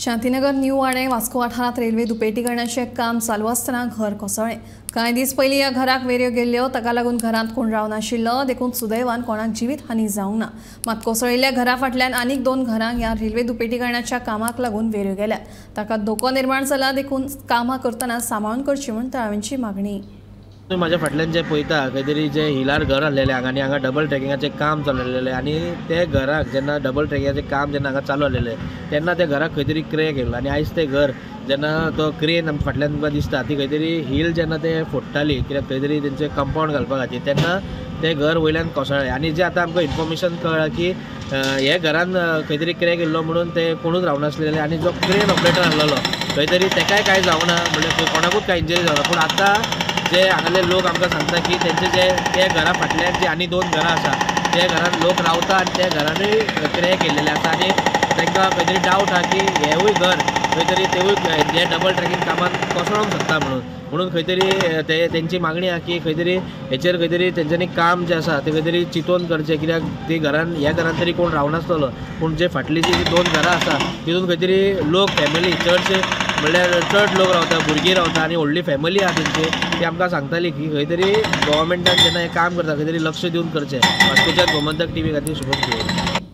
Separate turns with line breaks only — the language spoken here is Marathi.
शांतीनगर न्यू वाडे वास्को वाठारात रेल्वे दुपेटीकरणाचे काम चालू असताना घर कोसळ्ळें। कांय दीस पयलीं ह्या घराक वेऱ्यो गेल्ल्यो, ताका लागून घरांत कोण रावनाशिल्लो। देखून सुदैवान कोणाक जिवीत हानी जावंक ना। मात कोसळिल्ल्या घरा फाटल्यान आनीक 2 घरांक ह्या रेल्वे दुपेटीकरणाच्या कामाक लागून वेऱ्यो गेल्यात। ताका धोको निर्माण जाला, देखून कामां करतना सांबाळून करची म्हूण तळावेंची मागणी।
माझ्या फाटल्यान जे पळयता खंय तरी जे हिलार घर आसलेले आनी हांगा डबल ट्रॅकिंगाचें काम चालू आसलेलें आनी ते घराक जेन्ना डबल ट्रॅकिंगाचें काम जेन्ना हांगा चालू आसलेलें तेन्ना त्या घराक खंय तरी क्रॅक येयलो आनी आयज ते घर जेन्ना तो क्रेन फाटल्यान तुमकां दिसता ती खंय तरी हील जेन्ना ते फोडटाली कित्याक खंय तरी तेंचें कंपाउंड घालपा खातीर तेन्ना ते घर वयल्यान कोसळ्ळें। आनी जे आतां आमकां इन्फॉर्मेशन कळ्ळां की हे घरान खंय तरी क्रॅक येयल्लो म्हणून ते कोणूच रावनासलेले आनी जो क्रेन ऑपरेटर आसलेलो खंय तरी तेकाय कांय जावना, म्हणजे कोणाकूच कांय इंजरी जावना। पूण आतां जे हांगाले लोक आमकां सांगता की तेंचे जे ते घरा फाटल्यान जे आनी 2 घरां आसा ते घरान लोक रावता आनी त्या घरानूय क्रॅक येयलेले आसा आनी तांकां खंय तरी डावट आहा की हेवूय घर खंय तरी तेवूय जे डबल ट्रॅकिंग कामान कोसळोंक शकता म्हणून खंय तरी तेंची मागणी आहा की खंय तरी हेचेर खंय तरी तेंच्यांनी काम जे आसा ते खंय तरी चिंतून करचें, कित्याक ती घरान ह्या घरान तरी कोण रावनासतलो पूण जे फाटली जी 2 घरां आसा तितून खंय तरी लोक फॅमिली चडशे म्हणल्यार चड लोक रावता, भुरगीं रावता आनी व्हडली फॅमिली आहा तेंची ती आमकां सांगताली की खंय तरी गव्हर्मेंटान जेन्ना हें काम करता खंय तरी लक्ष दिवन करचें। वास्कोच्या गोमंतक टीव्ही खातीर शुभम